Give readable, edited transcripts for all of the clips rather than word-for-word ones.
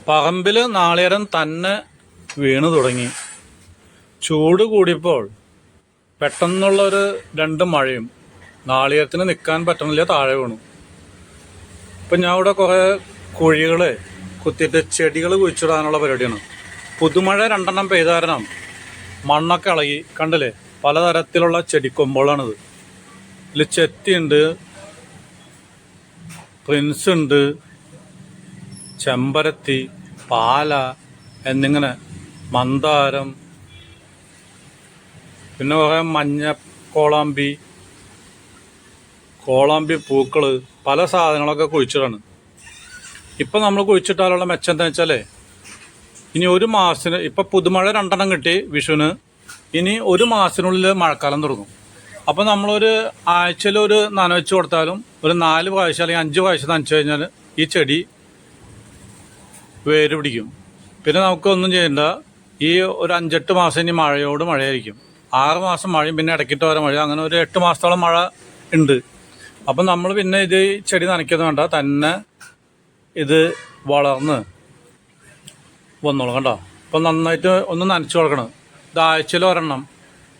പറമ്പിൽ നാളികേരം തന്നെ വീണ് തുടങ്ങി. ചൂട് കൂടിയപ്പോൾ പെട്ടെന്നുള്ളൊരു രണ്ട് മഴയും നാളികേരത്തിന് നിൽക്കാൻ പറ്റണില്ല, താഴെ വീണു. ഇപ്പം ഞാൻ ഇവിടെ കുറേ കുഴികൾ കുത്തിയിട്ട് ചെടികൾ കുഴിച്ചിടാനുള്ള പരിപാടിയാണ്. പുതുമഴ രണ്ടെണ്ണം പെയ്ത കാരണം മണ്ണൊക്കെ ഇളകി, കണ്ടില്ലേ? പലതരത്തിലുള്ള ചെടിക്കൊമ്പുകളാണിത്. ഇതിൽ ചെത്തിയുണ്ട്, പ്രിൻസ് ഉണ്ട്, ചെമ്പരത്തി, പാല എന്നിങ്ങനെ മന്ദാരം, പിന്നെ കുറേ മഞ്ഞ കോളാമ്പി പൂക്കൾ, പല സാധനങ്ങളൊക്കെ കുഴിച്ചിടാണ്. ഇപ്പം നമ്മൾ കുഴിച്ചിട്ടാലുള്ള മെച്ചം എന്താ വെച്ചാൽ ഇനി ഒരു മാസത്തിന്, ഇപ്പം പുതുമഴ രണ്ടെണ്ണം കിട്ടി വിഷുവിന്, ഇനി ഒരു മാസത്തിനുള്ളിൽ മഴക്കാലം തുടങ്ങും. അപ്പം നമ്മളൊരു ആഴ്ചയിൽ ഒരു നനവെച്ച് കൊടുത്താലും ഒരു 4 പ്രാവശ്യം അല്ലെങ്കിൽ 5 പ്രാവശ്യം നനച്ചു കഴിഞ്ഞാൽ ഈ ചെടി വേര് പിടിക്കും. പിന്നെ നമുക്കൊന്നും ചെയ്യണ്ട. ഈ ഒരു 5-8 മാസം ഇനി മഴയോട് മഴയായിരിക്കും. 6 മാസം മഴയും പിന്നെ ഇടയ്ക്കിട്ട് വരെ മഴ, അങ്ങനെ ഒരു 8 മാസത്തോളം മഴ ഉണ്ട്. അപ്പം നമ്മൾ പിന്നെ ഇത് ചെടി നനയ്ക്കുന്നത് വേണ്ട, തന്നെ ഇത് വളർന്ന് വന്നോളൂ. കണ്ടോ? അപ്പം നന്നായിട്ട് ഒന്ന് നനച്ചു കൊടുക്കണം. ഇത് ആഴ്ചയിൽ ഒരെണ്ണം,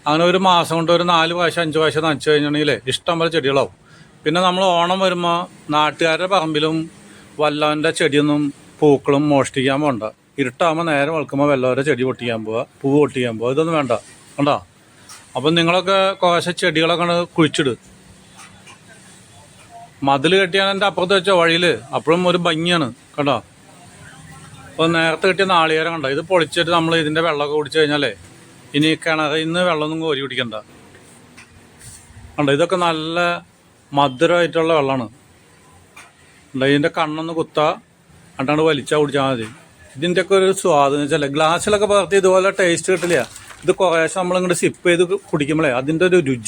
അങ്ങനെ ഒരു മാസം കൊണ്ട് ഒരു 4 പ്രാവശ്യം 5 പ്രാവശ്യം നനച്ചു കഴിഞ്ഞിട്ടുണ്ടെങ്കിൽ ഇഷ്ടം പോലെ ചെടികളാവും. പിന്നെ നമ്മൾ ഓണം വരുമ്പോൾ നാട്ടുകാരുടെ പറമ്പിലും വല്ലവൻ്റെ ചെടിയൊന്നും പൂക്കളും മോഷ്ടിക്കാൻ പോകണ്ട. ഇരുട്ടാകുമ്പോൾ നേരെ വെളുക്കുമ്പോൾ വല്ലവരുടെ ചെടി പൊട്ടിക്കാൻ പോവുക, പൂവ് പൊട്ടിക്കാൻ പോവുക, ഇതൊന്നും വേണ്ട. കണ്ടോ? അപ്പം നിങ്ങളൊക്കെ കുറേശ്ശെ ചെടികളൊക്കെ കുഴിച്ചിട്. മതിൽ കെട്ടിയാൽ എൻ്റെ അപ്പുറത്ത് വെച്ച വഴിയിൽ അപ്പോഴും ഒരു ഭംഗിയാണ്. കണ്ടോ? അപ്പോൾ നേരത്തെ കിട്ടിയ നാളികേരം കണ്ടോ? ഇത് പൊളിച്ചിട്ട് നമ്മൾ ഇതിൻ്റെ വെള്ളമൊക്കെ കുടിച്ചു കഴിഞ്ഞാലേ ഇനി കിണറിൽ നിന്ന് വെള്ളമൊന്നും കോരി കുടിക്കണ്ട. കണ്ടോ? ഇതൊക്കെ നല്ല മധുരമായിട്ടുള്ള വെള്ളമാണ്. ഇതിൻ്റെ കണ്ണൊന്ന് കുത്താ അണ്ടാണ്ട് വലിച്ചാൽ കുടിച്ചാൽ മതി. ഇതിൻ്റെയൊക്കെ ഒരു സ്വാദ് വെച്ചാൽ ഗ്ലാസ്സിലൊക്കെ പകർത്തി ഇതുപോലെ ടേസ്റ്റ് കിട്ടില്ല. ഇത് കുറേശ്ശെ നമ്മളിങ്ങോട്ട് സിപ്പ് ചെയ്ത് കുടിക്കുമ്പോഴേ അതിൻ്റെ ഒരു രുചി